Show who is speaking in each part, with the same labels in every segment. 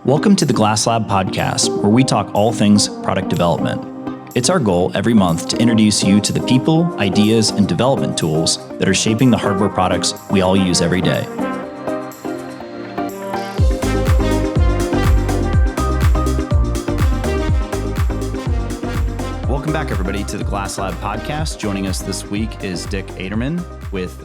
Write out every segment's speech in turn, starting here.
Speaker 1: Welcome to the Glasslab Podcast, where we talk all things product development. It's our goal every month to introduce you to the people, ideas, and development tools that are shaping the hardware products we all use every day. Welcome back, everybody, to the Glasslab Podcast. Joining us this week is Dick Aderman with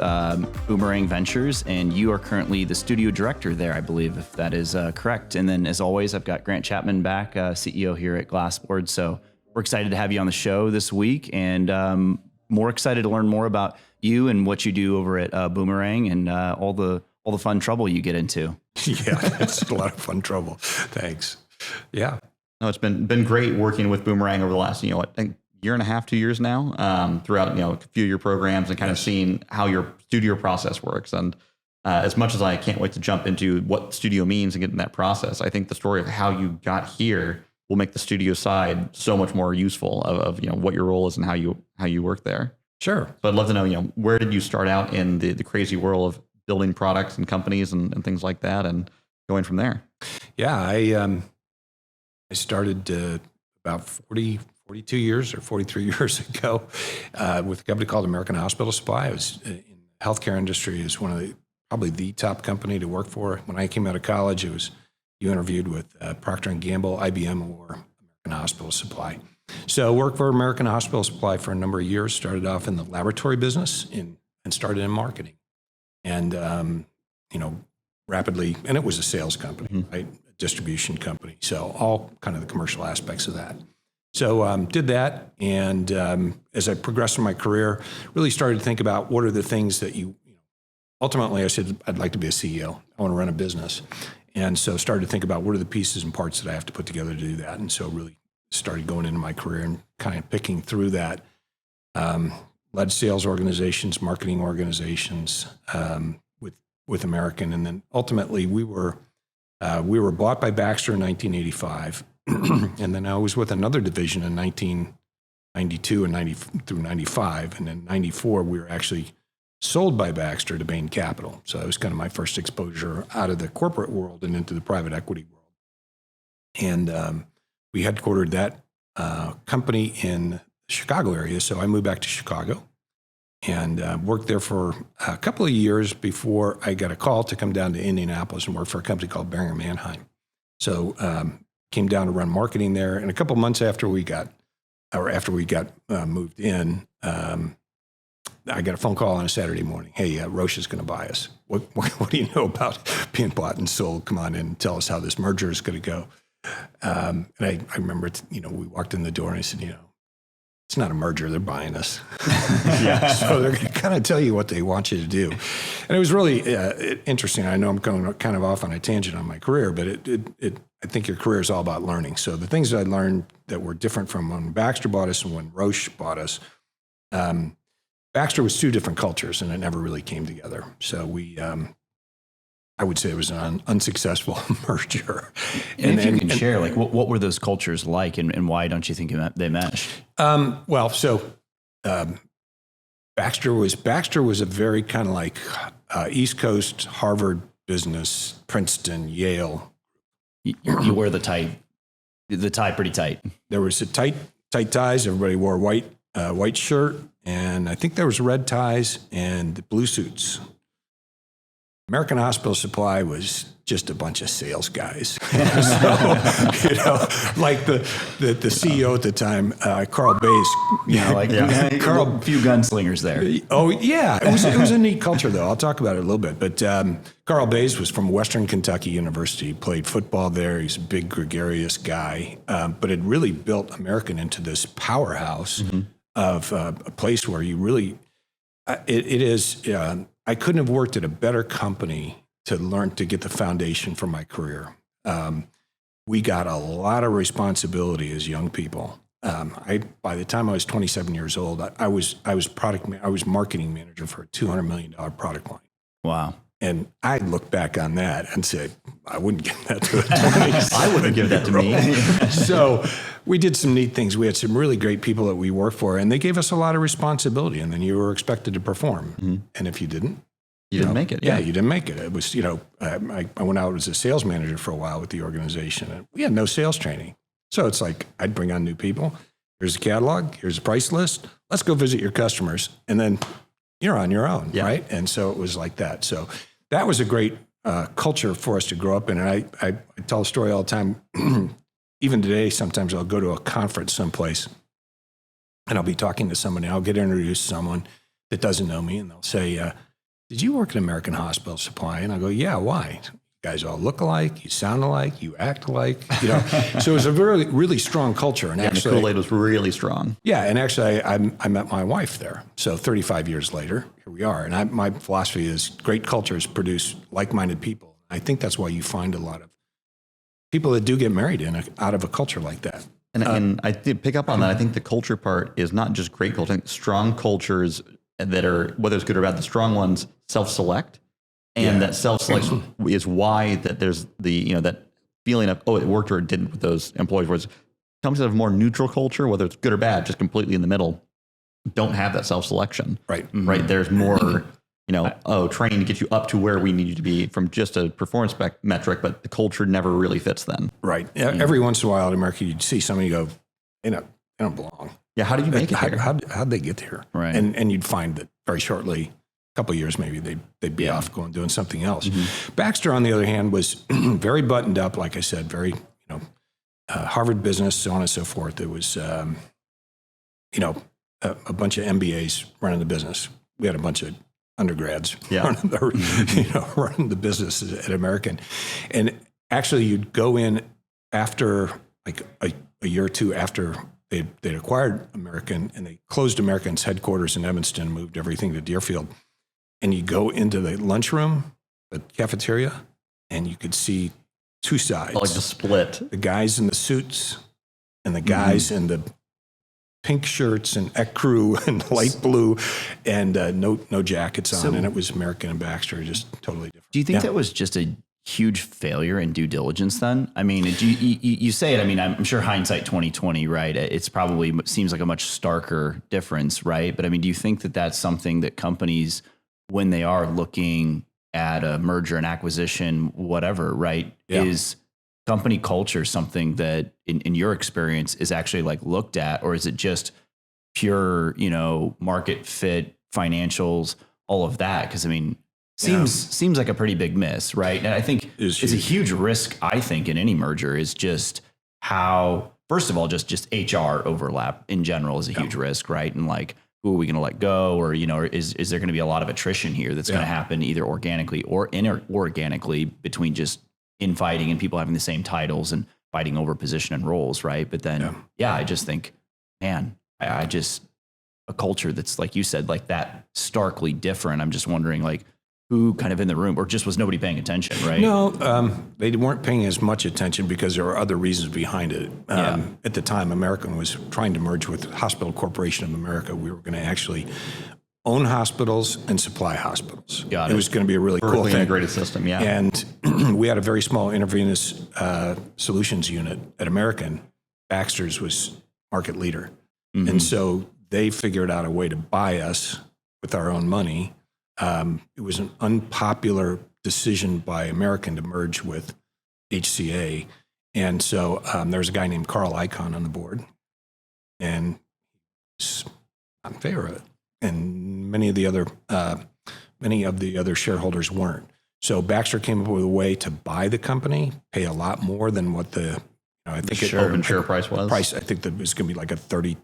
Speaker 1: Boomerang Ventures, and you are currently the studio director there, I believe, if that is correct. And then, as always, I've got Grant Chapman back, CEO here at Glassboard. So we're excited to have you on the show this week, and more excited to learn more about you and what you do over at Boomerang and all the fun trouble you get into.
Speaker 2: Yeah, it's a lot of fun trouble. Thanks. Yeah.
Speaker 3: No, it's been great working with Boomerang over the last, I think year and a half, 2 years now, throughout, a few of your programs and kind of seeing how your studio process works. And as much as I can't wait to jump into what studio means and get in that process, I think the story of how you got here will make the studio side so much more useful of what your role is and how you work there.
Speaker 2: Sure.
Speaker 3: But I'd love to know, where did you start out in the crazy world of building products and companies and things like that and going from there?
Speaker 2: Yeah, I started about 42 years or 43 years ago with a company called American Hospital Supply. I was in the healthcare industry. Is one of probably the top company to work for. When I came out of college, you interviewed with Procter & Gamble, IBM, or American Hospital Supply. So I worked for American Hospital Supply for a number of years, started off in the laboratory business and started in marketing. And, rapidly, and it was a sales company, right? A distribution company. So all kind of the commercial aspects of that. So did that. And as I progressed in my career, really started to think about what are the things that ultimately I said, I'd like to be a CEO. I want to run a business. And so started to think about what are the pieces and parts that I have to put together to do that. And so really started going into my career and kind of picking through that. Led sales organizations, marketing organizations with American. And then ultimately we were bought by Baxter in 1985. And then I was with another division in 1992 and through 95. And in 94, we were actually sold by Baxter to Bain Capital. So that was kind of my first exposure out of the corporate world and into the private equity world. And we headquartered that company in the Chicago area. So I moved back to Chicago and worked there for a couple of years before I got a call to come down to Indianapolis and work for a company called Bering Mannheim. So came down to run marketing there. And a couple of months after we got moved in, I got a phone call on a Saturday morning. Hey, Roche is going to buy us. What do you know about being bought and sold? Come on in and tell us how this merger is going to go. And I remember, we walked in the door and I said, it's not a merger. They're buying us. Yeah. So they're going to kind of tell you what they want you to do. And it was really interesting. I know I'm going kind of off on a tangent on my career, but I think your career is all about learning. So the things that I learned that were different from when Baxter bought us and when Roche bought us, Baxter was two different cultures and it never really came together. So I would say it was an unsuccessful merger.
Speaker 1: And if you can share, what were those cultures like and why don't you think they meshed?
Speaker 2: Baxter was a very kind of like East Coast, Harvard business, Princeton, Yale.
Speaker 1: You wear the tie pretty tight.
Speaker 2: There was a tight ties. Everybody wore white shirt, and I think there was red ties and blue suits. American Hospital Supply was just a bunch of sales guys. So, like the CEO at the time, Carl Bays.
Speaker 1: A few gunslingers there.
Speaker 2: Oh yeah, it was a neat culture though. I'll talk about it a little bit. But Carl Bays was from Western Kentucky University. He played football there. He's a big gregarious guy, but it really built American into this powerhouse of a place where you really. It is. I couldn't have worked at a better company to learn to get the foundation for my career. We got a lot of responsibility as young people. By the time I was 27 years old, I was marketing manager for a $200 million product line.
Speaker 1: Wow.
Speaker 2: And I look back on that and said, I wouldn't give that to a 20.
Speaker 1: I wouldn't give that to me.
Speaker 2: So we did some neat things. We had some really great people that we worked for, and they gave us a lot of responsibility, and then you were expected to perform. And if you didn't,
Speaker 3: You didn't make it.
Speaker 2: Yeah, you didn't make it. It was, I went out as a sales manager for a while with the organization, and we had no sales training. So it's like I'd bring on new people. Here's a catalog. Here's a price list. Let's go visit your customers, and then you're on your own, right? And so it was like that. So that was a great culture for us to grow up in. And I tell a story all the time. Even today, sometimes I'll go to a conference someplace, and I'll be talking to somebody. I'll get introduced to someone that doesn't know me, and they'll say, did you work at American Hospital Supply? And I go, yeah, why? You guys all look alike, you sound alike, you act alike, So it was a really, really strong culture. And actually,
Speaker 3: the Kool-Aid was really strong.
Speaker 2: Yeah, and actually, I met my wife there. So 35 years later, here we are. And my philosophy is great cultures produce like-minded people. I think that's why you find a lot of people that do get married out of a culture like that.
Speaker 3: And I did pick up on that. I think the culture part is not just great culture. I think strong cultures that are, whether it's good or bad, the strong ones self-select, and that self-selection is why that there's the, that feeling of, it worked or it didn't with those employees. Whereas companies that have a more neutral culture, whether it's good or bad, just completely in the middle, don't have that self-selection.
Speaker 2: Right.
Speaker 3: Mm-hmm. Right. There's more, training to get you up to where we need you to be from just a performance metric, but the culture never really fits then.
Speaker 2: Right. Every once in a while in America, you'd see somebody go, they don't belong.
Speaker 3: Yeah, how did you make it here?
Speaker 2: How'd they get here?
Speaker 1: Right.
Speaker 2: And you'd find that very shortly, a couple of years maybe, they'd be off doing something else. Mm-hmm. Baxter, on the other hand, was very buttoned up, like I said, very, Harvard business, so on and so forth. It was, a bunch of MBAs running the business. We had a bunch of undergrads running the business at American. And actually, you'd go in after, like a year or two after they'd acquired American, and they closed American's headquarters in Evanston, moved everything to Deerfield. And you go into the lunchroom, the cafeteria, and you could see two sides.
Speaker 3: Like the split.
Speaker 2: The guys in the suits and the guys in the pink shirts and ecru and light blue and no jackets on. And it was American and Baxter, just totally different.
Speaker 1: Do you think that was just a huge failure in due diligence then? I mean, you say it, I mean, I'm sure hindsight 2020, right? It's probably seems like a much starker difference, right? But I mean, do you think that that's something that companies, when they are looking at a merger and acquisition, whatever, right? Yeah. Is company culture something that in your experience is actually like looked at, or is it just pure, market fit, financials, all of that? Because I mean, seems like a pretty big miss, right? And I think it's a huge risk, I think, in any merger is just how, first of all, just HR overlap in general is a huge risk, right? And like, who are we going to let go? Or, is there going to be a lot of attrition here that's going to happen either organically or inorganically between just infighting and people having the same titles and fighting over position and roles, right? But then, I just think, man, I just, a culture that's, like you said, like that starkly different. I'm just wondering, like, who kind of in the room, or just was nobody paying attention, right?
Speaker 2: No, they weren't paying as much attention because there were other reasons behind it. At the time, American was trying to merge with Hospital Corporation of America. We were going to actually own hospitals and supply hospitals. It was going to be a really cool thing.
Speaker 3: Integrated system,
Speaker 2: And we had a very small intravenous solutions unit at American. Baxter's was market leader. Mm-hmm. And so they figured out a way to buy us with our own money. It was an unpopular decision by American to merge with HCA. And so there's a guy named Carl Icahn on the board, and he's not in favor of it. And many of the other shareholders weren't. So Baxter came up with a way to buy the company, pay a lot more than what the
Speaker 3: open share price was.
Speaker 2: I think that was going to be like a $32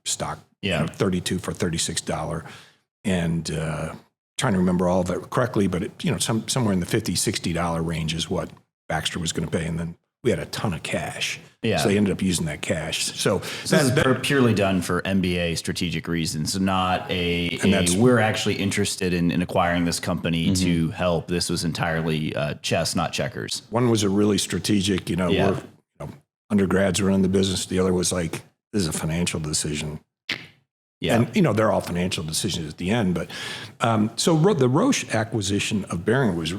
Speaker 2: stock. $32 for $36. And trying to remember all of it correctly, but somewhere in the $50, $60 range is what Baxter was going to pay. And then we had a ton of cash. Yeah. So they ended up using that cash. So
Speaker 1: this is purely done for MBA strategic reasons, not we're actually interested in acquiring this company to help. This was entirely chess, not checkers.
Speaker 2: One was a really strategic, we're undergrads running the business. The other was like, this is a financial decision. Yeah. And, they're all financial decisions at the end. But so the Roche acquisition of Behring was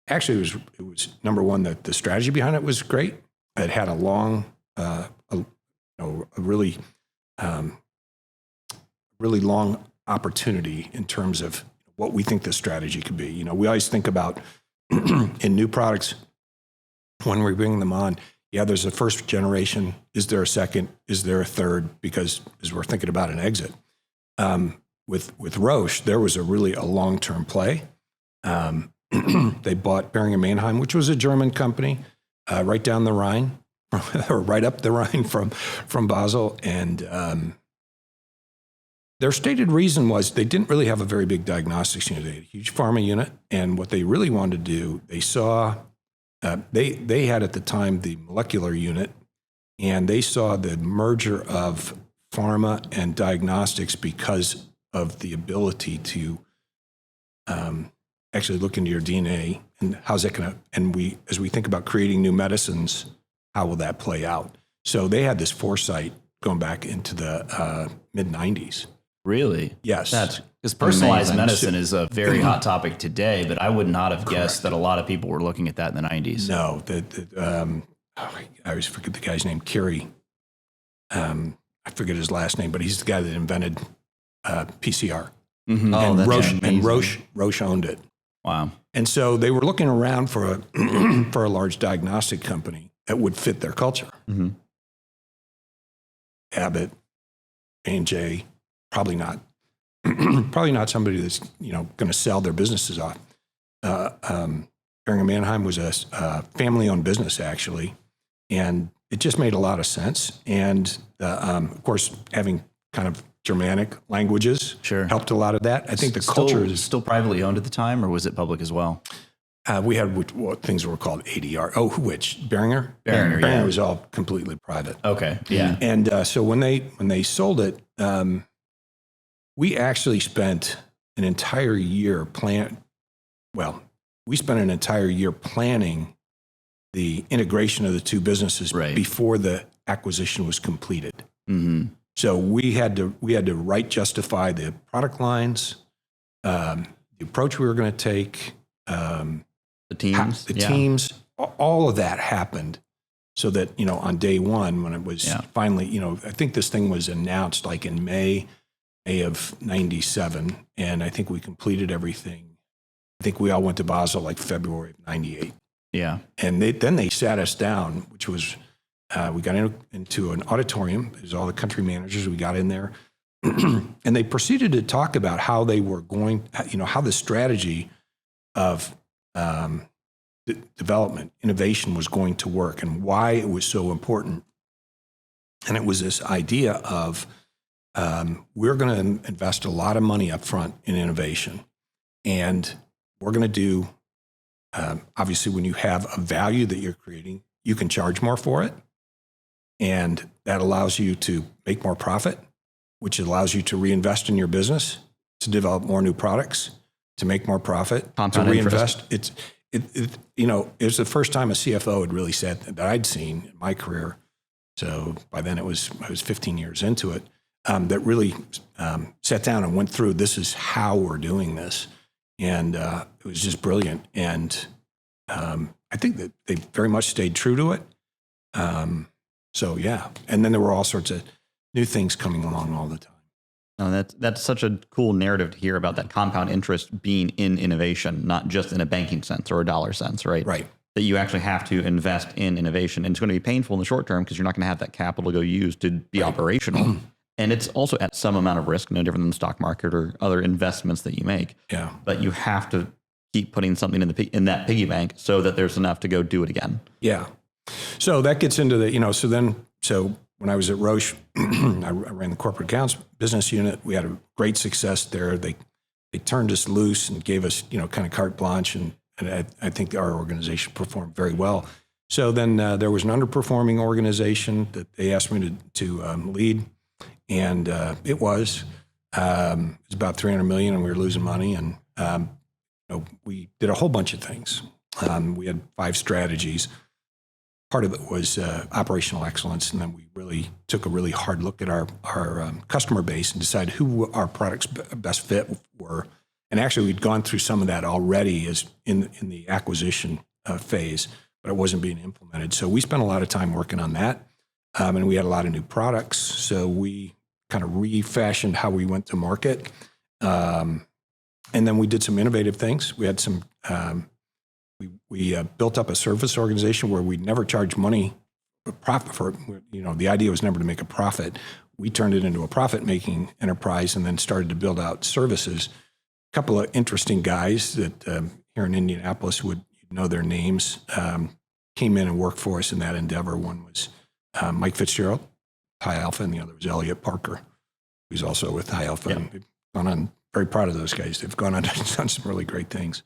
Speaker 2: actually, it was number one, that the strategy behind it was great. It had a long, a really long opportunity in terms of what we think the strategy could be. You know, we always think about in new products when we bring them on. Yeah, there's a first generation. Is there a second? Is there a third? Because as we're thinking about an exit, with Roche, there was a long-term play. They bought Bering & Mannheim, which was a German company, right down the Rhine, or right up the Rhine from Basel. And their stated reason was they didn't really have a very big diagnostics unit. They had a huge pharma unit. And what they really wanted to do, they saw, they had at the time the molecular unit, and they saw the merger of pharma and diagnostics because of the ability to actually look into your DNA and how's that going to, and as we think about creating new medicines, how will that play out? So they had this foresight going back into the mid-90s.
Speaker 1: Really?
Speaker 2: Yes.
Speaker 1: Because personalized medicine is a very hot topic today, but I would not have guessed that a lot of people were looking at that in the 90s.
Speaker 2: No, I always forget the guy's name, Curie. I forget his last name, but he's the guy that invented PCR.
Speaker 1: Mm-hmm.
Speaker 2: And Roche owned it.
Speaker 1: Wow.
Speaker 2: And so they were looking around for a large diagnostic company that would fit their culture.
Speaker 3: Mm-hmm.
Speaker 2: Abbott, J&J, probably not. Probably not somebody that's going to sell their businesses off. Bering & Mannheim was a family-owned business, actually, and it just made a lot of sense. And of course, having kind of Germanic languages helped a lot of that. I think the culture is
Speaker 1: still privately owned at the time, or was it public as well?
Speaker 2: We had what things were called ADR. Oh, which Beringer?
Speaker 1: Beringer
Speaker 2: was all completely private.
Speaker 1: Okay, yeah.
Speaker 2: And so when they sold it, we actually spent an entire year planning the integration of the two businesses before the acquisition was completed.
Speaker 1: Mm-hmm.
Speaker 2: So we had to justify the product lines, the approach we were going to take,
Speaker 3: the teams,
Speaker 2: teams, all of that happened so that, on day one, when it was finally, I think this thing was announced like in May of 97. And I think we completed everything. I think we all went to Basel like February of 98.
Speaker 1: Yeah.
Speaker 2: And then they sat us down, which was, we got into an auditorium. There's all the country managers. We got in there and they proceeded to talk about how they were going, how the strategy of development, innovation was going to work and why it was so important. And it was this idea of we're going to invest a lot of money up front in innovation. And we're going to do, obviously, when you have a value that you're creating, you can charge more for it. And that allows you to make more profit, which allows you to reinvest in your business, to develop more new products, to make more profit,
Speaker 3: compound
Speaker 2: to reinvest.
Speaker 3: Interest.
Speaker 2: It was the first time a CFO had really said that I'd seen in my career. So by then I was 15 years into it, that really sat down and went through, this is how we're doing this. And it was just brilliant. And I think that they very much stayed true to it. So yeah, and then there were all sorts of new things coming along all the time.
Speaker 3: No, that's such a cool narrative to hear about that compound interest being in innovation, not just in a banking sense or a dollar sense, right?
Speaker 2: Right.
Speaker 3: That you actually have to invest in innovation, and it's going to be painful in the short term because you're not going to have that capital to go use to be operational, and it's also at some amount of risk, no different than the stock market or other investments that you make.
Speaker 2: Yeah.
Speaker 3: But you have to keep putting something in that piggy bank so that there's enough to go do it again.
Speaker 2: Yeah. So that gets into the, so when I was at Roche, I ran the corporate accounts business unit. We had a great success there. They turned us loose and gave us, kind of carte blanche. And I think our organization performed very well. So then there was an underperforming organization that they asked me to lead. And it was about $300 million and we were losing money. And we did a whole bunch of things. We had 5 strategies. Part of it was operational excellence, and then we really took a really hard look at our customer base and decided who our products best fit were. And actually, we'd gone through some of that already as in the acquisition phase, but it wasn't being implemented. So we spent a lot of time working on that, and we had a lot of new products. So we kind of refashioned how we went to market. And then we did some innovative things. We had some, we built up a service organization where we'd never charge money, a profit for, the idea was never to make a profit. We turned it into a profit-making enterprise and then started to build out services. A couple of interesting guys that here in Indianapolis would know their names, came in and worked for us in that endeavor. One was Mike Fitzgerald, High Alpha, and the other was Elliot Parker, who's also with High Alpha.
Speaker 3: Yep.
Speaker 2: And they've gone on, very proud of those guys. They've gone on and done some really great things.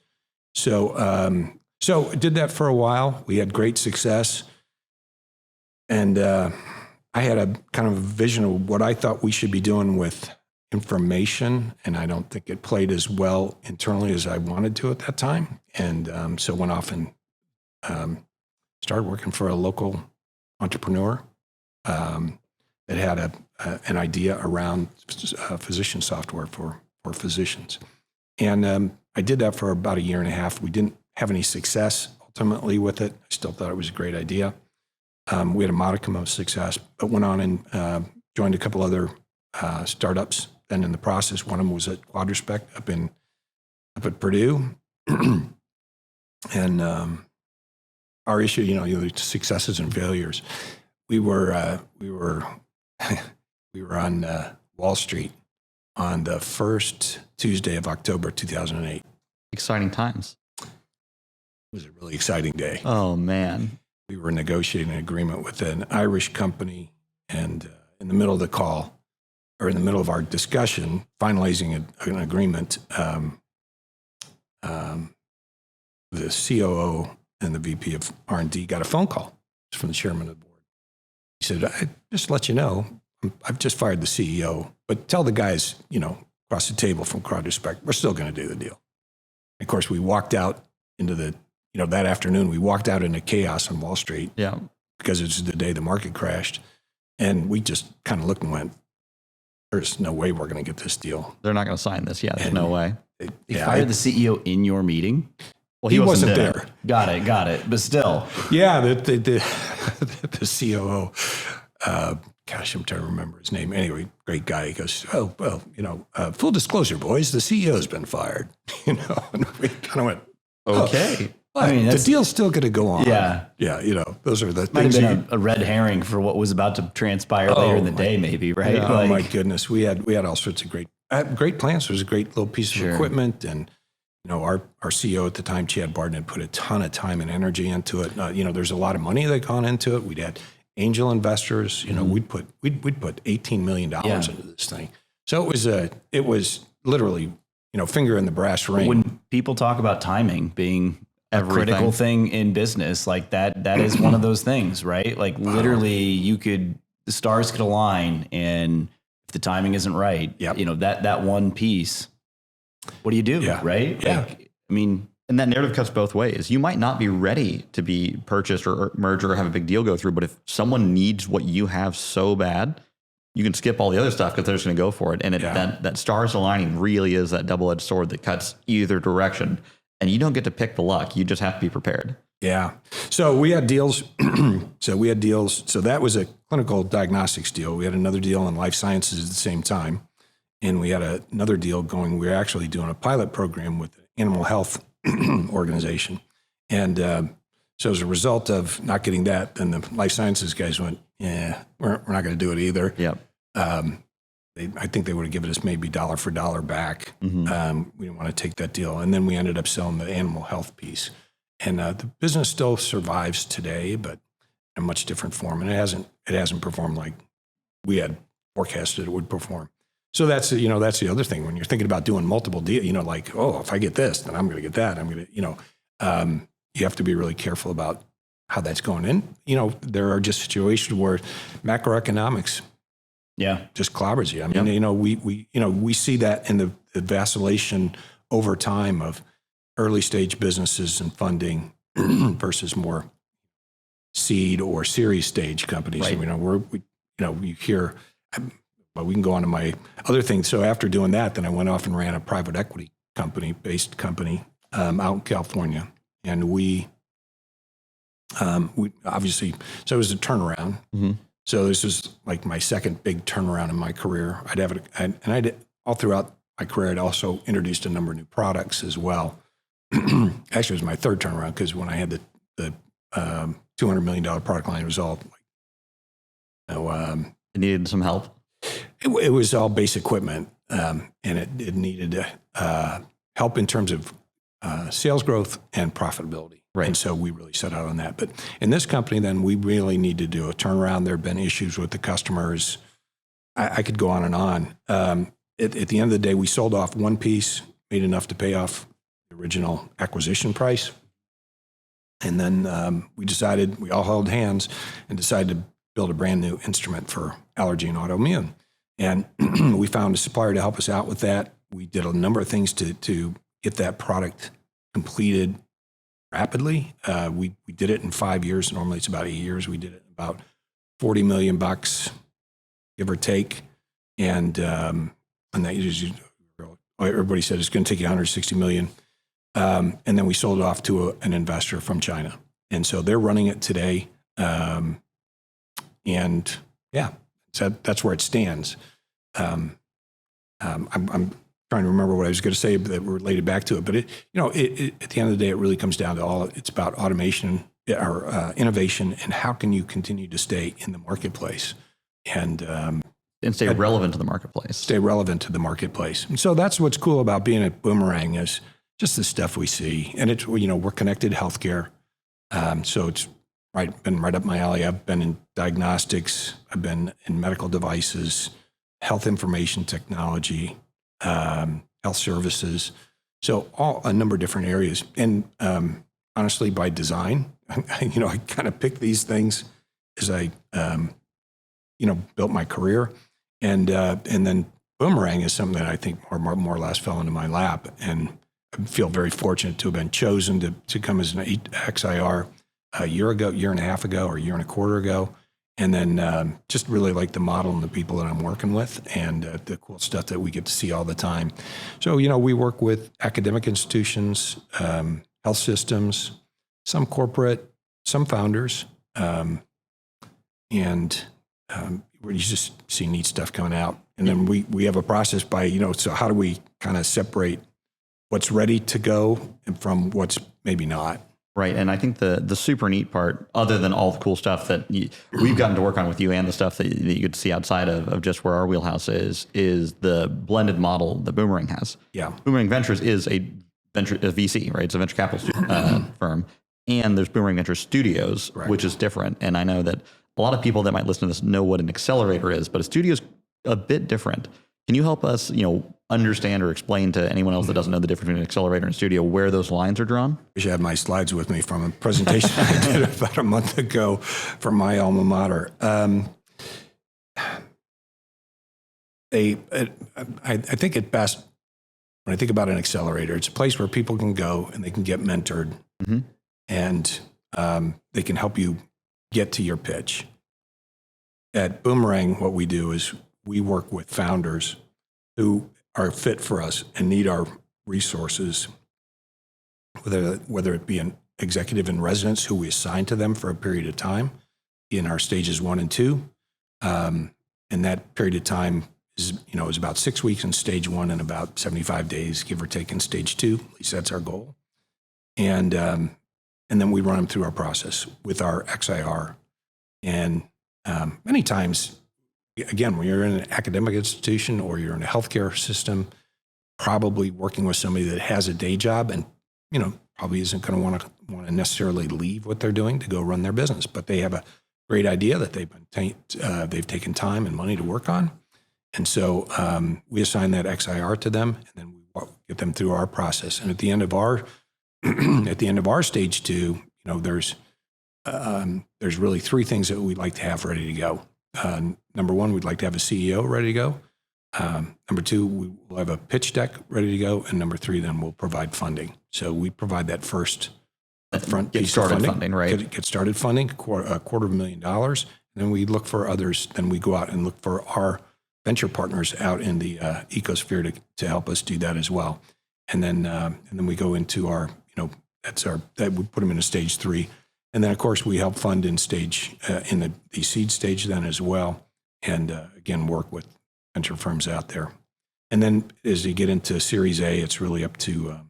Speaker 2: So, so did that for a while. We had great success. And I had a kind of a vision of what I thought we should be doing with information, and I don't think it played as well internally as I wanted to at that time. And so went off and started working for a local entrepreneur that had an idea around physician software for physicians. And I did that for about a year and a half. We didn't have any success ultimately with it. I still thought it was a great idea. We had a modicum of success, but went on and joined a couple other startups. Then in the process, one of them was at Quadrispect up at Purdue. And our issue, the successes and failures. We were on Wall Street on the first Tuesday of October 2008.
Speaker 3: Exciting times.
Speaker 2: It was a really exciting day.
Speaker 3: Oh, man.
Speaker 2: We were negotiating an agreement with an Irish company, and in the middle of the call, or in the middle of our discussion, finalizing an agreement, the COO and the VP of R&D got a phone call from the chairman of the board. He said, just to let you know, I've just fired the CEO, but tell the guys, across the table from Quadrispect, we're still going to do the deal. And of course, we walked out into that afternoon, we walked out into chaos on Wall Street.
Speaker 3: Yeah.
Speaker 2: Because it's the day the market crashed. And we just kind of looked and went, there's no way we're going to get this deal.
Speaker 3: They're not going to sign this. Yeah, there's no way.
Speaker 1: You fired the CEO in your meeting?
Speaker 2: Well, he wasn't there.
Speaker 1: Got it. But still.
Speaker 2: Yeah, the COO, gosh, I'm trying to remember his name. Anyway, great guy. He goes, oh, well, full disclosure, boys, the CEO's been fired. And we kind of went,
Speaker 3: okay.
Speaker 2: I mean, the deal's still going to go on.
Speaker 1: Yeah.
Speaker 2: Yeah, those are the
Speaker 1: Might
Speaker 2: things.
Speaker 1: have been a red herring for what was about to transpire later in the day, maybe, right?
Speaker 2: Yeah, oh, my goodness. We had all sorts of great plans. It was a great little piece of equipment. And, our CEO at the time, Chad Barton, had put a ton of time and energy into it. There's a lot of money that gone into it. We'd had angel investors. We'd put $18 million into this thing. So it was literally, finger in the brass ring.
Speaker 1: When people talk about timing being a critical thing in business, like that is one of those things, right? Like literally the stars could align, and if the timing isn't right, that one piece, what do you do?
Speaker 2: Yeah.
Speaker 1: Right?
Speaker 2: Yeah.
Speaker 1: Like, I mean,
Speaker 3: and that narrative cuts both ways. You might not be ready to be purchased or merger or have a big deal go through, but if someone needs what you have so bad, you can skip all the other stuff because they're just going to go for it. And that stars aligning really is that double-edged sword that cuts either direction. And you don't get to pick the luck. You just have to be prepared.
Speaker 2: Yeah. So we had deals. So that was a clinical diagnostics deal. We had another deal in life sciences at the same time. And we had another deal going. We were actually doing a pilot program with an animal health organization. And so as a result of not getting that, then the life sciences guys went, yeah, we're not going to do it either.
Speaker 3: Yep.
Speaker 2: I think they would have given us maybe dollar for dollar back.
Speaker 3: Mm-hmm.
Speaker 2: We didn't want to take that deal. And then we ended up selling the animal health piece. And the business still survives today, but in a much different form. And it hasn't performed like we had forecasted it would perform. So that's the other thing. When you're thinking about doing multiple deals, like, oh, if I get this, then I'm going to get that. I'm going to, you have to be really careful about how that's going in. There are just situations where macroeconomics just clobbers you. I mean, we see that in the vacillation over time of early stage businesses and funding versus more seed or series stage companies.
Speaker 3: Right.
Speaker 2: You hear, well, we can go on to my other thing. So after doing that, then I went off and ran a private equity based company out in California. And we obviously, so it was a turnaround.
Speaker 3: Mm-hmm.
Speaker 2: So this was like my second big turnaround in my career. I'd all throughout my career, I'd also introduced a number of new products as well. Actually, it was my third turnaround because when I had the $200 million product line, it was all
Speaker 3: it needed some help.
Speaker 2: It was all base equipment, and it needed help in terms of sales growth and profitability.
Speaker 3: Right.
Speaker 2: And so we really set out on that. But in this company, then we really need to do a turnaround. There have been issues with the customers. I could go on and on. At the end of the day, we sold off one piece, made enough to pay off the original acquisition price. And then we all held hands and decided to build a brand new instrument for allergy and autoimmune. And we found a supplier to help us out with that. We did a number of things to get that product completed rapidly. We did it in 5 years. Normally it's about 8 years. We did it in about $40 million, give or take. And that everybody said it's going to take you $160 million. And then we sold it off to an investor from China. And so they're running it today. And yeah, so that's where it stands. I'm trying to remember what I was going to say that related back to it, but at the end of the day, it really comes down to it's about automation or innovation, and how can you continue to stay in the marketplace and
Speaker 3: stay relevant to the marketplace.
Speaker 2: Stay relevant to the marketplace. And so that's what's cool about being at Boomerang is just the stuff we see, and it's we're connected to healthcare, so it's been right up my alley. I've been in diagnostics, I've been in medical devices, health information technology, health services. So a number of different areas. And honestly, by design, I kind of picked these things as I, built my career. And then Boomerang is something that I think more or less fell into my lap. And I feel very fortunate to have been chosen to come as an XIR a year and a half ago, or a year and a quarter ago. And then just really like the model and the people that I'm working with, and the cool stuff that we get to see all the time. So, we work with academic institutions, health systems, some corporate, some founders, and you just see neat stuff coming out. And then we have a process by, so how do we kind of separate what's ready to go and from what's maybe not?
Speaker 3: Right. And I think the super neat part, other than all the cool stuff that we've gotten to work on with you and the stuff that you get to see outside of just where our wheelhouse is the blended model that Boomerang has.
Speaker 2: Yeah.
Speaker 3: Boomerang Ventures is a VC, right? It's a venture capital firm. And there's Boomerang Venture Studios, right, which is different. And I know that a lot of people that might listen to this know what an accelerator is, but a studio is a bit different. Can you help us, understand or explain to anyone else that doesn't know the difference between an accelerator and studio where those lines are drawn?
Speaker 2: I wish I had my slides with me from a presentation I did about a month ago from my alma mater. I think at best, when I think about an accelerator, it's a place where people can go and they can get mentored, mm-hmm, and they can help you get to your pitch. At Boomerang, what we do is we work with founders who are fit for us and need our resources, whether it be an executive in residence who we assign to them for a period of time in our stages 1 and 2. And that period of time is about 6 weeks in stage 1 and about 75 days, give or take, in stage 2. At least that's our goal. And then we run them through our process with our XIR. And many times, again, when you're in an academic institution or you're in a healthcare system, probably working with somebody that has a day job and, probably isn't going to want to necessarily leave what they're doing to go run their business, but they have a great idea that they've taken time and money to work on. And so we assign that XIR to them, and then we get them through our process. And at the end of our stage 2, there's really 3 things that we'd like to have ready to go. Number 1, we'd like to have a CEO ready to go. Number 2, we will have a pitch deck ready to go. And number 3, then we'll provide funding. So we provide that first upfront piece of funding, right? Get started funding, $250,000. And then we look for others. Then we go out and look for our venture partners out in the ecosphere to help us do that as well. And then we go into our, that we put them in a stage 3. And then, of course, we help fund in the seed stage then as well. And again, work with venture firms out there. And then as you get into Series A, it's really up to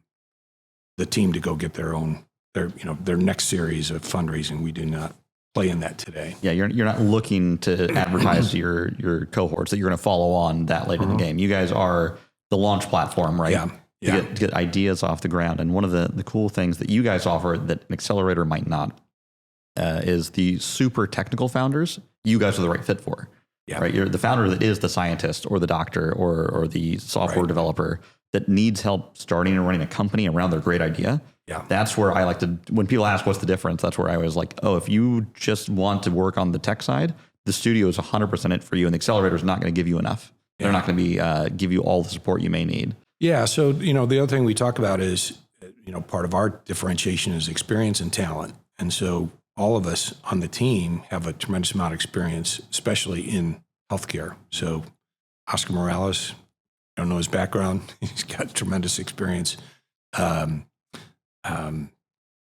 Speaker 2: the team to go get their next series of fundraising. We do not play in that today.
Speaker 3: Yeah, you're not looking to advertise to your cohorts that you're going to follow on that late in the game. You guys are the launch platform, right?
Speaker 2: Yeah.
Speaker 3: To get ideas off the ground. And one of the cool things that you guys offer that an accelerator might not is the super technical founders. You guys are the right fit for.
Speaker 2: Yeah.
Speaker 3: Right. You're the founder that is the scientist or the doctor or the software developer that needs help starting and running a company around their great idea.
Speaker 2: Yeah.
Speaker 3: That's where I like to, when people ask what's the difference, that's where I was like, oh, if you just want to work on the tech side, the studio is 100% it for you. And the accelerator is not going to give you enough. Yeah. They're not going to be give you all the support you may need.
Speaker 2: Yeah. So, the other thing we talk about is, part of our differentiation is experience and talent. And so all of us on the team have a tremendous amount of experience, especially in healthcare. So Oscar Morales, I don't know his background. He's got tremendous experience.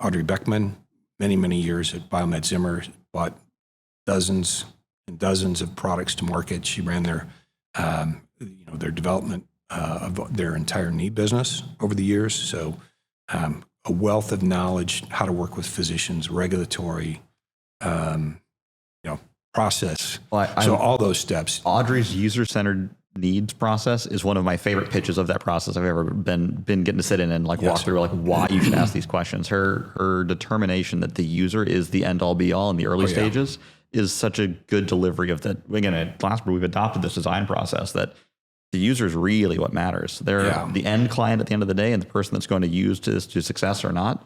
Speaker 2: Audrey Beckman, many, many years at Biomed Zimmer, bought dozens and dozens of products to market. She ran their development of their entire knee business over the years. So a wealth of knowledge, how to work with physicians, regulatory, process. So all those steps.
Speaker 3: Audrey's user-centered needs process is one of my favorite pitches of that process I've ever been getting to sit in and walk through why you should ask these questions. Her determination that the user is the end all be all in the early stages is such a good delivery of that. Again, at Glasslab, we've adopted this design process that the user is really what matters. They're the end client at the end of the day and the person that's going to use this to success or not.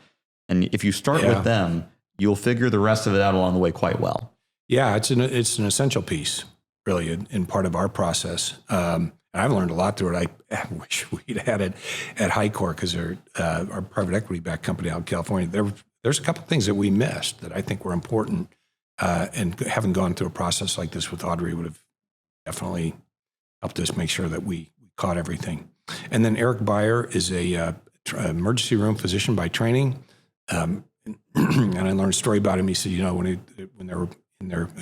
Speaker 3: And if you start with them, you'll figure the rest of it out along the way quite well. Yeah,
Speaker 2: it's an essential piece, really, in part of our process. And I've learned a lot through it. I wish we'd had it at HighCore because they're our private equity-backed company out in California. There's a couple of things that we missed that I think were important, and having gone through a process like this with Audrey would have definitely helped us make sure that we caught everything. And then Eric Beyer is a emergency room physician by training, and I learned a story about him. He said, when they were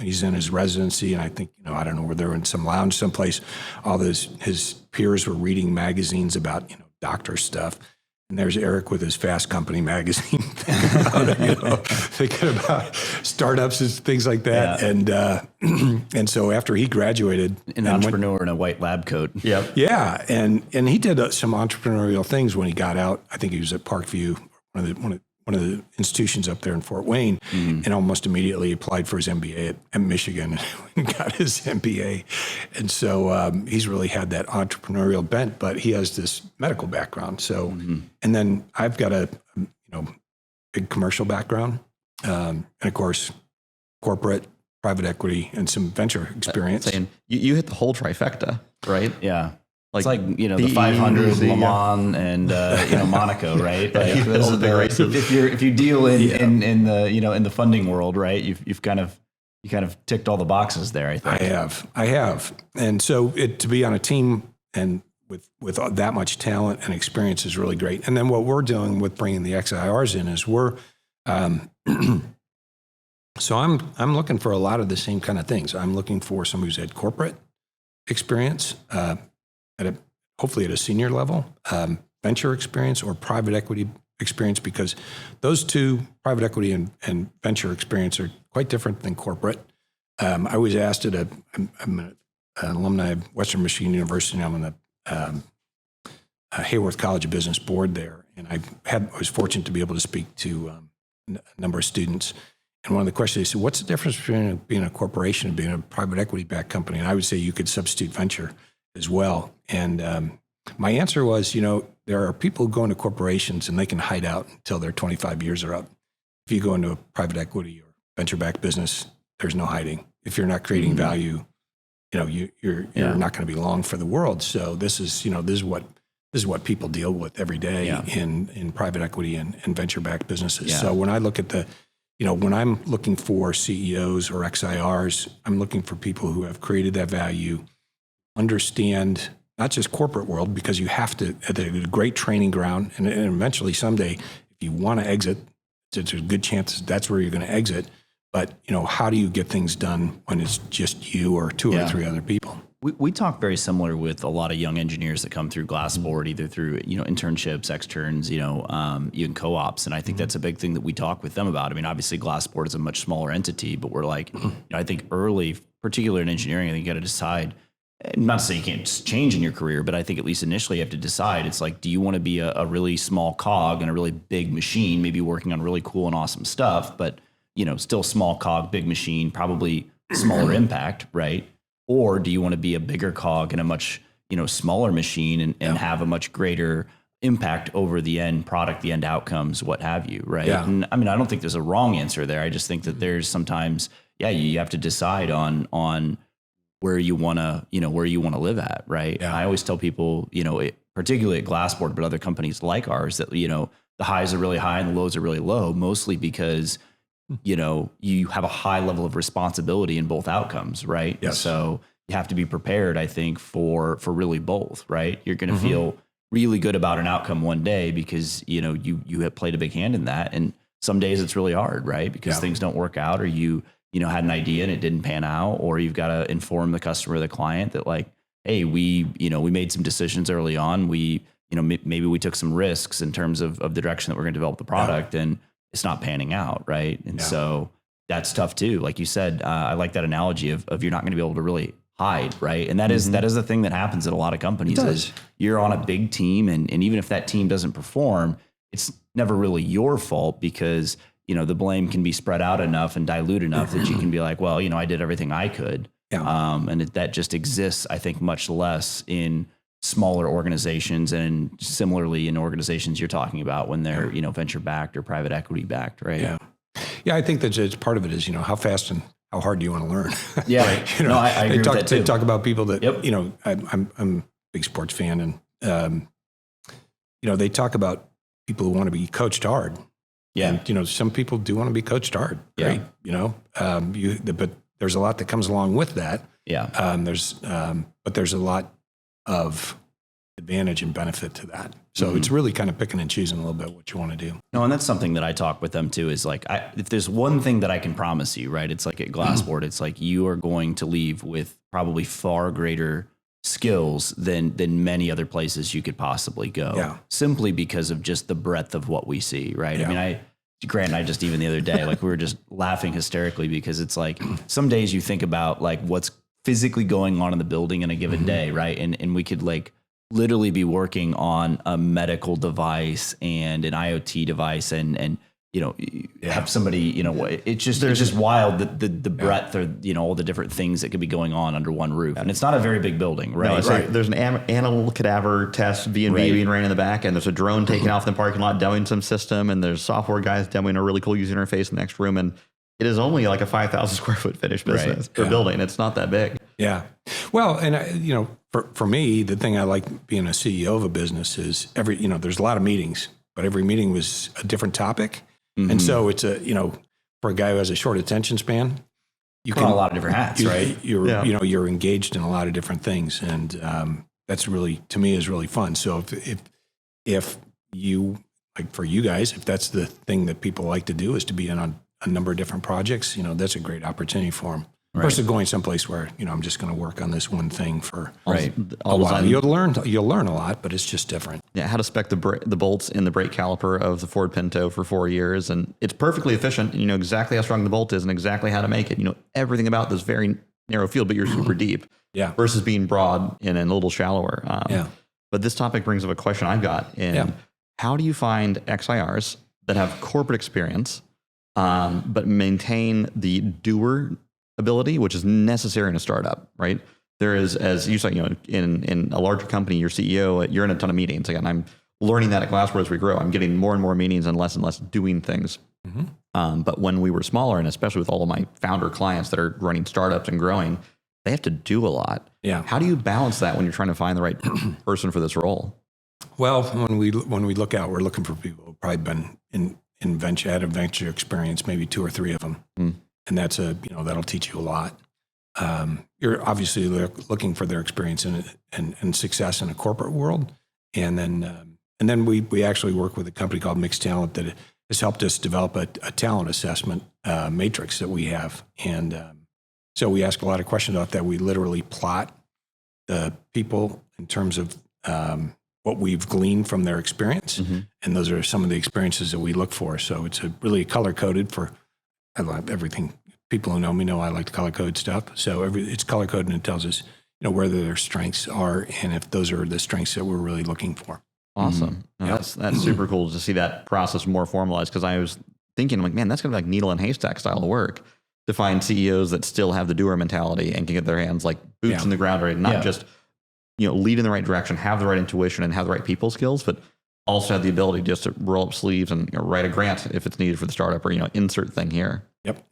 Speaker 2: he's in his residency, and I think, I don't know, where they're in some lounge someplace, all his peers were reading magazines about, doctor stuff. And there's Eric with his Fast Company magazine thinking about startups and things like that. Yeah. And so after he graduated,
Speaker 1: an entrepreneur in a white lab coat.
Speaker 3: Yep.
Speaker 2: Yeah. And he did some entrepreneurial things when he got out. I think he was at Parkview, one of the institutions up there in Fort Wayne, and almost immediately applied for his MBA at Michigan and got his MBA. And so he's really had that entrepreneurial bent, but he has this medical background. So, and then I've got a big commercial background, and of course, corporate, private equity, and some venture experience.
Speaker 3: Saying you hit the whole trifecta, right?
Speaker 1: Yeah. It's like the 500, Le Mans, and Monaco, right? Like, those are the races. If you deal in the funding world, right? You kind of ticked all the boxes there. I think
Speaker 2: I have, and so to be on a team and with that much talent and experience is really great. And then what we're doing with bringing the XIRs in is we're so I'm looking for a lot of the same kind of things. I'm looking for somebody who's had corporate experience. Hopefully at a senior level, venture experience or private equity experience, because those two, private equity and venture experience, are quite different than corporate. I was asked I'm an alumni of Western Michigan University, and I'm on the Hayworth College of Business board there, and I was fortunate to be able to speak to a number of students. And one of the questions, they said, what's the difference between being a corporation and being a private equity-backed company? And I would say you could substitute venture as well. And my answer was, there are people who go into corporations and they can hide out until their 25 years are up. If you go into a private equity or venture-backed business, there's no hiding. If you're not creating value, you're not going to be long for the world. So this is what people deal with every day in private equity and venture-backed businesses. Yeah. So when I look at when I'm looking for CEOs or XIRs, I'm looking for people who have created that value, understand not just corporate world, because you have to, at a great training ground, and eventually someday, if you want to exit, there's a good chance that's where you're going to exit. But, how do you get things done when it's just you or two or three other people?
Speaker 1: We talk very similar with a lot of young engineers that come through Glassboard, either through internships, externs, even co-ops, and I think that's a big thing that we talk with them about. I mean, obviously Glassboard is a much smaller entity, but we're like, I think early, particularly in engineering, I think you got to decide. Not to say you can't just change in your career, but I think at least initially you have to decide. It's like, do you want to be a really small cog in a really big machine, maybe working on really cool and awesome stuff, but still small cog, big machine, probably smaller impact, right? Or do you want to be a bigger cog in a much, smaller machine and have a much greater impact over the end product, the end outcomes, what have you, right?
Speaker 2: Yeah.
Speaker 1: And I mean, I don't think there's a wrong answer there. I just think that there's sometimes, you have to decide on where you want to, where you want to live at, right?
Speaker 2: Yeah.
Speaker 1: I always tell people, particularly at Glassboard, but other companies like ours, that, the highs are really high and the lows are really low, mostly because you have a high level of responsibility in both outcomes, right?
Speaker 2: Yes.
Speaker 1: So you have to be prepared, I think, for really both, right? You're going to feel really good about an outcome one day because, you have played a big hand in that. And some days it's really hard, right? Because things don't work out, or you had an idea and it didn't pan out, or you've got to inform the customer or the client that like, hey, we made some decisions early on. Maybe we took some risks in terms of the direction that we're going to develop the product, and it's not panning out, right? And so that's tough too. Like you said, I like that analogy of you're not going to be able to really hide, right? And that is the thing that happens at a lot of companies. Is you're on a big team, and even if that team doesn't perform, it's never really your fault, because the blame can be spread out enough and dilute enough that you can be like, well, I did everything I could. Yeah. And that just exists, I think, much less in smaller organizations, and similarly in organizations you're talking about when they're, venture backed or private equity backed, right?
Speaker 2: Yeah. Yeah. I think that it's part of it is, how fast and how hard do you want to learn?
Speaker 1: Yeah. I agree with that too.
Speaker 2: They talk about people that, I'm a big sports fan, and, they talk about people who want to be coached hard. Yeah. And, some people do want to be coached hard, right? But there's a lot that comes along with that. Yeah. But there's a lot of advantage and benefit to that. So it's really kind of picking and choosing a little bit what you want to do.
Speaker 1: No, and that's something that I talk with them too, is like, if there's one thing that I can promise you, right? It's like at Glassboard, it's like you are going to leave with probably far greater skills than many other places you could possibly go, simply because of just the breadth of what we see, right? Yeah. I mean, Grant and I just even the other day, like we were just laughing hysterically, because it's like some days you think about like what's physically going on in the building in a given day, right? And we could like literally be working on a medical device and an IoT device and have somebody, it's just wild, the breadth or, all the different things that could be going on under one roof. And it's not a very big building, right?
Speaker 3: No, it's like there's an animal cadaver test V&V being ran in the back, and there's a drone taking off in the parking lot demoing some system, and there's software guys demoing a really cool user interface in the next room. And it is only like a 5,000 square foot finished business per building. It's not that big. Yeah.
Speaker 2: Well, and for me, the thing I like being a CEO of a business is there's a lot of meetings, but every meeting was a different topic. And so it's for a guy who has a short attention span, you can
Speaker 1: a lot of different hats, right?
Speaker 2: You're engaged in a lot of different things. And that's really, to me, is really fun. So if you, like for you guys, if that's the thing that people like to do, is to be in on a number of different projects, that's a great opportunity for them. Right. Versus going someplace where, I'm just going to work on this one thing for a while. You'll learn a lot, but it's just different.
Speaker 3: Yeah, how to spec the bolts in the brake caliper of the Ford Pinto for 4 years. And it's perfectly efficient. You know exactly how strong the bolt is and exactly how to make it. You know everything about this very narrow field, but you're super deep. Yeah. Versus being broad and a little shallower. But this topic brings up a question I've got. How do you find XIRs that have corporate experience, but maintain the doer ability, which is necessary in a startup, right? There is, as you said, in a larger company, your CEO, you're in a ton of meetings. Again, I'm learning that at Glassboard as we grow. I'm getting more and more meetings and less doing things. But when we were smaller, and especially with all of my founder clients that are running startups and growing, they have to do a lot. Yeah. How do you balance that when you're trying to find the right person for this role?
Speaker 2: Well, when we look out, we're looking for people who've probably been in venture experience, maybe 2 or 3 of them. And that's that'll teach you a lot. You're obviously looking for their experience and success in a corporate world. And then we actually work with a company called Mixed Talent that has helped us develop a talent assessment matrix that we have. And so we ask a lot of questions about that. We literally plot the people in terms of what we've gleaned from their experience. And those are some of the experiences that we look for. So it's really color-coded for everything. People who know me know I like to color-code stuff. So it's color-coded, and it tells us, where their strengths are and if those are the strengths that we're really looking for.
Speaker 3: Awesome. No, that's super cool to see that process more formalized, because I was thinking, like, man, that's going to be like needle and haystack style of work to find CEOs that still have the doer mentality and can get their hands like boots in the ground, right? Not just, lead in the right direction, have the right intuition and have the right people skills, but also have the ability just to roll up sleeves and write a grant if it's needed for the startup, or, insert thing here.
Speaker 2: Yep.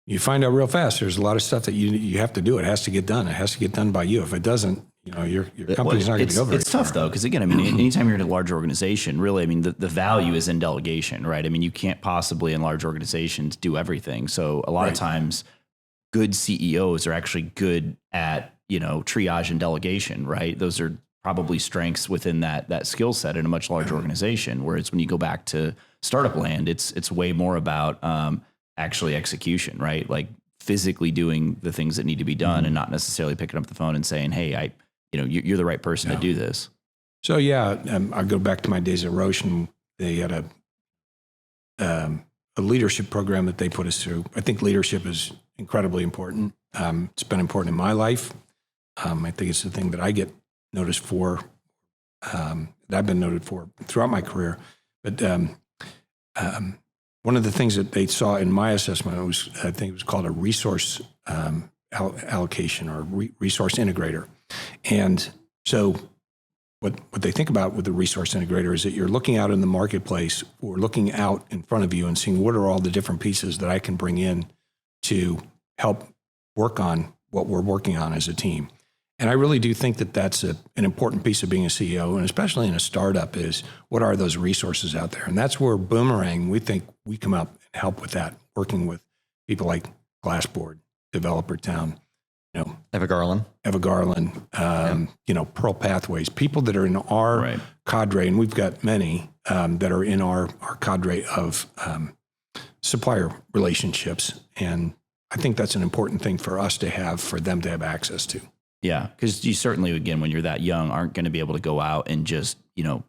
Speaker 2: You find out real fast, there's a lot of stuff that you have to do. It has to get done. It has to get done by you. If it doesn't, your company's not going to go very
Speaker 1: It's tough though, because again, anytime you're in a large organization, really, the value is in delegation, right? You can't possibly in large organizations do everything. So a lot of times good CEOs are actually good at, triage and delegation, right? Those are probably strengths within that skill set in a much larger organization. Whereas when you go back to startup land, it's way more about actually execution, right? Like physically doing the things that need to be done and not necessarily picking up the phone and saying, hey, you're the right person to do this.
Speaker 2: So I go back to my days at Roche, and they had a leadership program that they put us through. I think leadership is incredibly important. It's been important in my life. I think it's the thing that I get noticed for, that I've been noted for throughout my career. But one of the things that they saw in my assessment was, I think it was called a resource allocation or resource integrator. And so what they think about with the resource integrator is that you're looking out in the marketplace or looking out in front of you and seeing what are all the different pieces that I can bring in to help work on what we're working on as a team. And I really do think that that's an important piece of being a CEO, and especially in a startup, is what are those resources out there? And that's where Boomerang, we think we come up and help with that, working with people like Glassboard, Developer Town,
Speaker 3: Eva Garland,
Speaker 2: Pearl Pathways, people that are in our cadre, and we've got many that are in our cadre of supplier relationships. And I think that's an important thing for us to have, for them to have access to.
Speaker 1: Yeah, because you certainly, again, when you're that young, aren't going to be able to go out and just,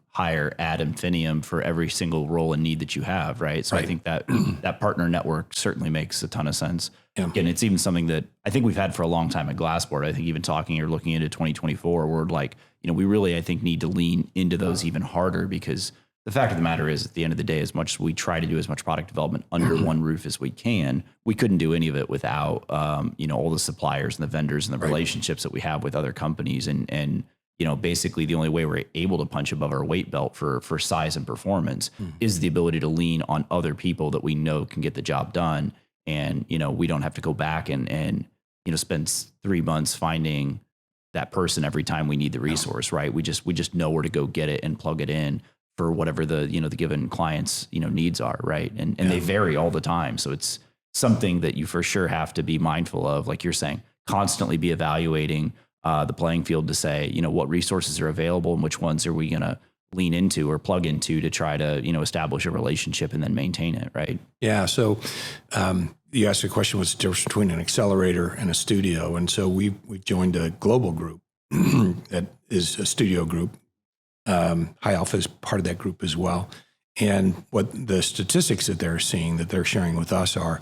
Speaker 1: hire ad infinitum for every single role and need that you have, right? So I think that that partner network certainly makes a ton of sense. Yeah. Again, it's even something that I think we've had for a long time at Glassboard. I think even talking or looking into 2024, we're like, we really, I think, need to lean into those even harder, because the fact of the matter is, at the end of the day, as much as we try to do as much product development under one roof as we can, we couldn't do any of it without, all the suppliers and the vendors and the relationships that we have with other companies. And basically the only way we're able to punch above our weight belt for size and performance is the ability to lean on other people that we know can get the job done. And, we don't have to go back and spend 3 months finding that person every time we need the resource, right? We just know where to go get it and plug it in for whatever the given client's, needs are. Right. And they vary all the time. So it's something that you for sure have to be mindful of, like you're saying, constantly be evaluating the playing field to say, what resources are available and which ones are we going to lean into or plug into to try to, establish a relationship and then maintain it. Right. Yeah.
Speaker 2: So you asked the question, what's the difference between an accelerator and a studio? And so we've joined a global group that is a studio group. High Alpha is part of that group as well. And what the statistics that they're seeing, that they're sharing with us, are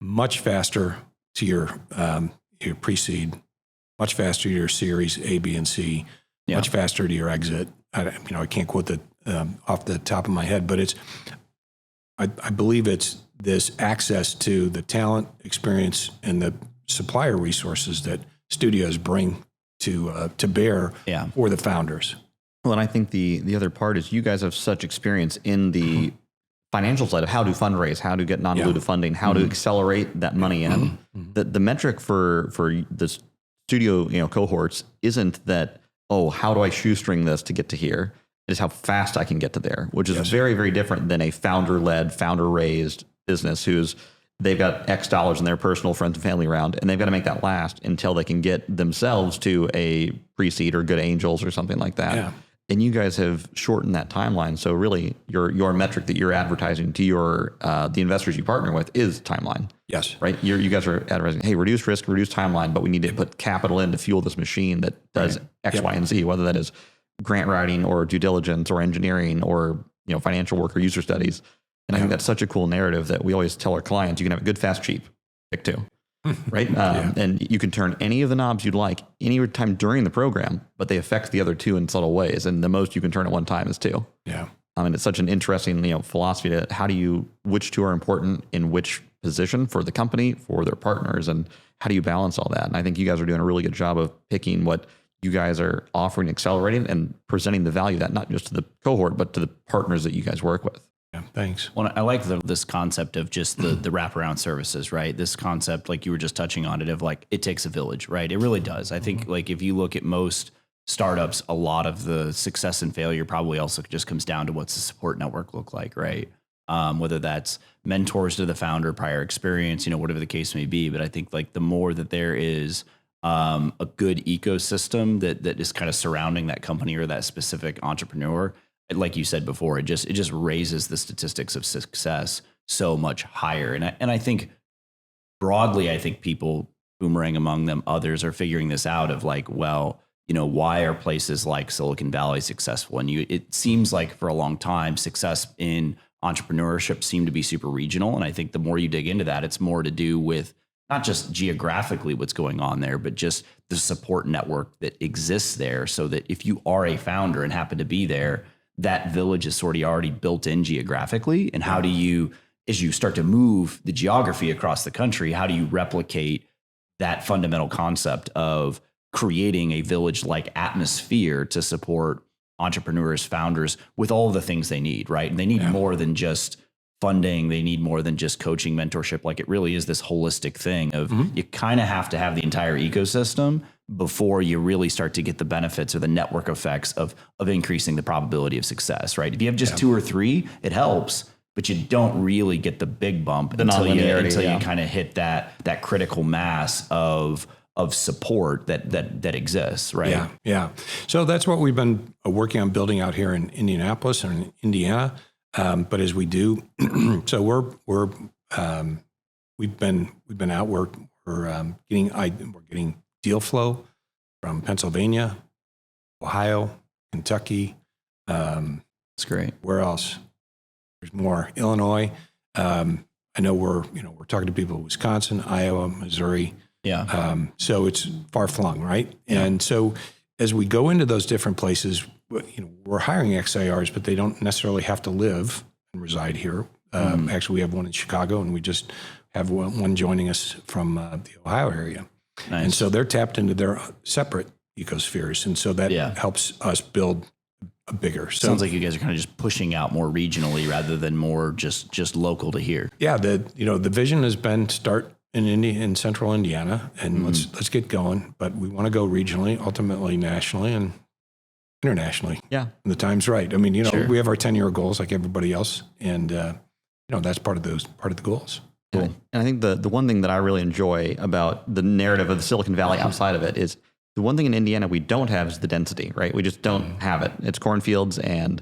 Speaker 2: much faster to your pre-seed, much faster to your series A, B, and C, much faster to your exit. I can't quote that off the top of my head, but I believe it's this access to the talent, experience, and the supplier resources that studios bring to bear for the founders.
Speaker 3: Well, and I think the other part is you guys have such experience in the financial side of how to fundraise, how to get non-dilutive funding, how to accelerate that money in. The metric for the studio cohorts isn't that, how do I shoestring this to get to here? It is how fast I can get to there, which is very, very different than a founder-led, founder-raised business they've got X dollars in their personal friends and family round, and they've got to make that last until they can get themselves to a pre-seed or good angels or something like that. Yeah. And you guys have shortened that timeline. So really your metric that you're advertising to your the investors you partner with is timeline.
Speaker 2: Yes.
Speaker 3: Right? You guys are advertising, hey, reduce risk, reduce timeline, but we need to put capital in to fuel this machine that does X, Y, and Z, whether that is grant writing or due diligence or engineering or financial work or user studies. And I think that's such a cool narrative that we always tell our clients, you can have a good, fast, cheap, pick two. Right? And you can turn any of the knobs you'd like any time during the program, but they affect the other two in subtle ways. And the most you can turn at one time is two.
Speaker 2: Yeah.
Speaker 3: And it's such an interesting, philosophy to which two are important in which position for the company, for their partners, and how do you balance all that? And I think you guys are doing a really good job of picking what you guys are offering, accelerating, and presenting the value of that, not just to the cohort, but to the partners that you guys work with.
Speaker 2: Yeah, thanks.
Speaker 1: Well, I like this concept of just the wraparound services, right? This concept, like you were just touching on it, of like, it takes a village, right? It really does. I think like if you look at most startups, a lot of the success and failure probably also just comes down to what's the support network look like, right? Whether that's mentors to the founder, prior experience, whatever the case may be. But I think like the more that there is a good ecosystem that is kind of surrounding that company or that specific entrepreneur, like you said before, it just raises the statistics of success so much higher. And I think broadly, I think people, Boomerang among them, others, are figuring this out of like, well, why are places like Silicon Valley successful? And it seems like for a long time, success in entrepreneurship seemed to be super regional. And I think the more you dig into that, it's more to do with not just geographically what's going on there, but just the support network that exists there, so that if you are a founder and happen to be there, that village is sort of already built in geographically. And how do you, as you start to move the geography across the country, how do you replicate that fundamental concept of creating a village-like atmosphere to support entrepreneurs, founders with all of the things they need, right? And they need more than just funding. They need more than just coaching, mentorship. Like it really is this holistic thing of you kind of have to have the entire ecosystem before you really start to get the benefits or the network effects of increasing the probability of success, right? If you have just two or three, it helps, but you don't really get the big bump until you kind of hit that critical mass of support that exists, right?
Speaker 2: Yeah. So that's what we've been working on building out here in Indianapolis and in Indiana. But as we do, so we've been out. We're getting deal flow from Pennsylvania, Ohio, Kentucky.
Speaker 1: That's great.
Speaker 2: Where else? There's more. Illinois. I know we're talking to people in Wisconsin, Iowa, Missouri.
Speaker 1: Yeah.
Speaker 2: So it's far flung, right? Yeah. And so as we go into those different places, we're hiring XIRs, but they don't necessarily have to live and reside here. Actually, we have one in Chicago, and we just have one joining us from the Ohio area. Nice. And so they're tapped into their separate ecospheres, and so that helps us build a bigger. So,
Speaker 1: sounds like you guys are kind of just pushing out more regionally rather than more just local to here.
Speaker 2: Yeah, the vision has been start in central Indiana, and let's get going. But we want to go regionally, ultimately nationally, and internationally. Yeah, when the time's right. I mean, we have our 10-year goals like everybody else, and that's part of the goals.
Speaker 3: Cool. And I think the one thing that I really enjoy about the narrative of the Silicon Valley outside of it is the one thing in Indiana we don't have is the density, right? We just don't have it. It's cornfields and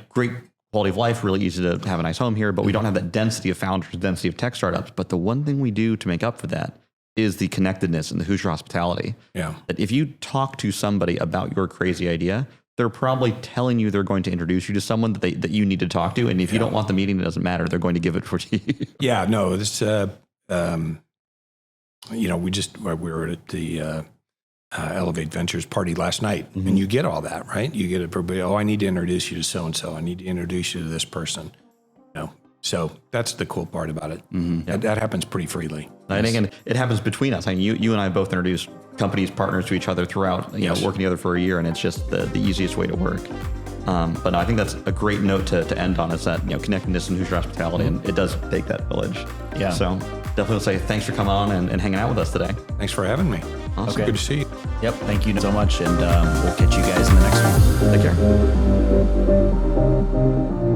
Speaker 3: great quality of life, really easy to have a nice home here, but we don't have that density of founders, density of tech startups. But the one thing we do to make up for that is the connectedness and the Hoosier hospitality. Yeah. That if you talk to somebody about your crazy idea, they're probably telling you they're going to introduce you to someone that you need to talk to. And if you don't want the meeting, it doesn't matter. They're going to give it for you. Yeah, no, this, we were at the Elevate Ventures party last night, and you get all that, right? You get everybody, I need to introduce you to so-and-so. I need to introduce you to this person. So that's the cool part about it. That happens pretty freely. I think, and it happens between us. I mean, you and I both introduce companies, partners to each other throughout, working together for a year, and it's just the easiest way to work. But I think that's a great note to end on, is that, connectedness and Hoosier hospitality, and it does take that village. Yeah. So definitely say thanks for coming on and hanging out with us today. Thanks for having me. Awesome. Okay. Good to see you. Yep. Thank you so much. And we'll catch you guys in the next one. Take care.